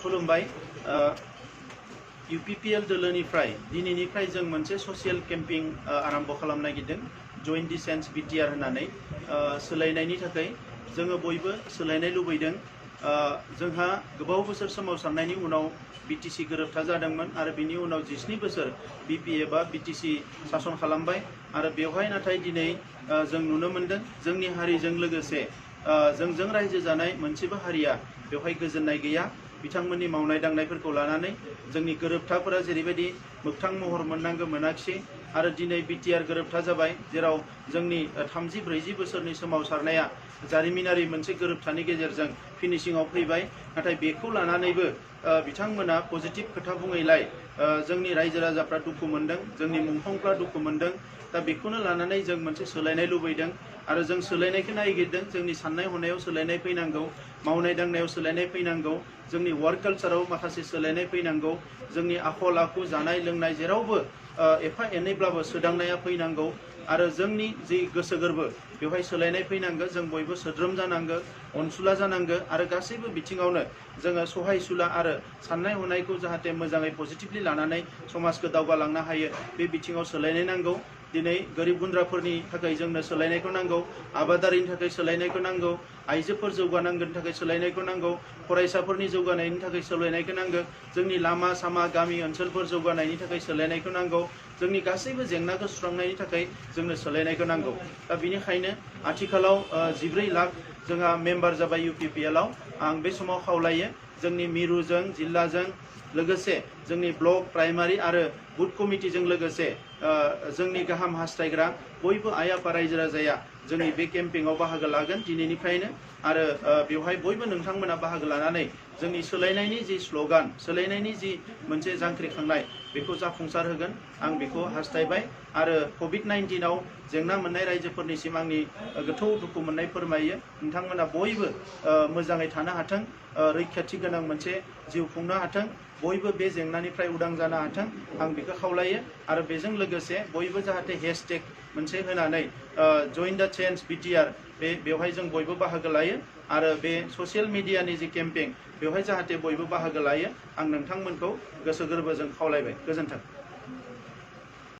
खुलुमबाय UPPL दोलोनिफ्राय दिनैनिफ्राय जों मोनसे ससियेल केम्पिं आरम्भ खालामनो नागिरदों जइन डिसेन्स BTR होननानै सोलायनायनि थाखाय जोङो बयबो सोलायनाय लुबैदों जोंहा गोबाव बोसोर सोमावसारनायनि उनाव BTC गोरोबथा जादोंमोन आरो बिनि उनाव 17 बोसोर BPA बा BTC सासन खालामबाय आरो बेवहाय नाथाय दिनै जों नुनो मोनदों जोंनि हारिजों लोगोसे जोंजों रायजो जानाय मोनसेबो हारिया बेवहाय गोजोननाय गैया बिथांमोननि मावनाय दांनायफोरखौ लानानै जोंनि गोरोबथाफोरा जेरैबायदि मोगथां महर मोननांगौ मोनाखिसै आरो दिनै BTR गोरोबथा जाबाय जेराव जोंनि 30-40 बोसोरनि सोमावसारनाया जारिमिनारि मोनसे गोरोबथानि गेजेरजों फिनिशिंआव फैबाय नाथाय बेखौ लानानैबो बिथांमोना पजिटिभ खोथा बुङैलाय जोंनि रायजो राजाफ्रा दुखु मोनदों जोंनि मुंख्लंफ्रा दुखु मोनदों दा बेखौनो लानानै जों मोनसे सोलायनाय लुबैदों आरो जों सोलायनायखौ नागिरदों जोंनि साननाय हनायाव सोलायनाय फैनांगौ मावनाय दांनायाव सोलायनाय फैनांगौ जोंनि वर्क कालचाराव माखासे सोलायनाय फैनांगौ जोंनि आखल आखु जानाय लोंनाय जेरावबो एफा एनैब्लाबो सोदांनाया फैनांगौ आरो जोंनि जि गोसो गोरबो बेवहाय सोलायनाय फैनांगौ जों बयबो सोद्रोम जानांगौ अनसुला जानांगौ आरो गासैबो बिथिङावनो जोङो सहायसुला आरो साननाय हनायखौ जाहाथे मोजाङै पजिटिभलि लानानै समाजखौ दावगालांनो हायो बे बिथिङाव सोलायनाय नांगौ दिनै गोरिब गुन्द्राफोरनि थाखाय जोंनो सोलायनायखौ नांगौ आबादारिनि थाखाय सोलायनायखौ नांगौ आइजोफोर जौगानांगौनि थाखाय सोलायनायखौ नांगौ फरायसाफोरनि जौगानायनि थाखाय सोलायनायखौ नांगौ जोंनि लामा सामा गामि ओनसोलफोर जौगानायनि थाखाय सोलायनायखौ नांगौ जोंनि गासैबो जेंनाखौ सुस्रांनायनि थाखाय जोंनो सोलायनायखौ नांगौ दा बेनिखायनो आथिखालाव 14 लाख जोंहा मेम्बार जाबाय UPPL आव आं बे समाव खावलायो जोंनि मिरुजों जिल्लाजों लोगोसे जोंनि ब्लक प्राइमारि आरो बुथ कमिटिजों लोगोसे जोंनि गाहाम हास्थायग्रा बयबो आइ आफा रायजो राजाया जोंनि बे केम्पिंआव बाहागो लागोन दिनैनिफ्रायनो आरो बेवहाय बयबो नोंथांमोना बाहागो लानानै जोंनि सोलायनायनि जि स्ल'गान सोलायनायनि जि मोनसे जांख्रिखांनाय बेखौ जाफुंसार होगोन आं बेखौ हास्थायबाय आरो COVID-19 आव जेंना मोननाय रायजोफोरनिसिम आंनि गोथौ दुखु मोननाय फोरमायो नोंथांमोना बयबो मोजाङै थानो हाथों रैखाथि गोनां मोनसे जिउ खुंनो हाथों बयबो बे जेंनानिफ्राय उदां जानो हाथों आं बेखौ खावलायो आरो बेजों लोगोसे बयबो जाहाथे हेशटेग मोनसे होनानै जइन द चेन्ज BTR बेवहाय जों बयबो बाहागो लायो आरो बे ससियेल मिडियानि जि केम्पेइन बेवहाय जाहाथे बयबो बाहागो लायो आं नोंथांमोनखौ गोसो गोरबोजों खावलायबाय गोजोन्थों।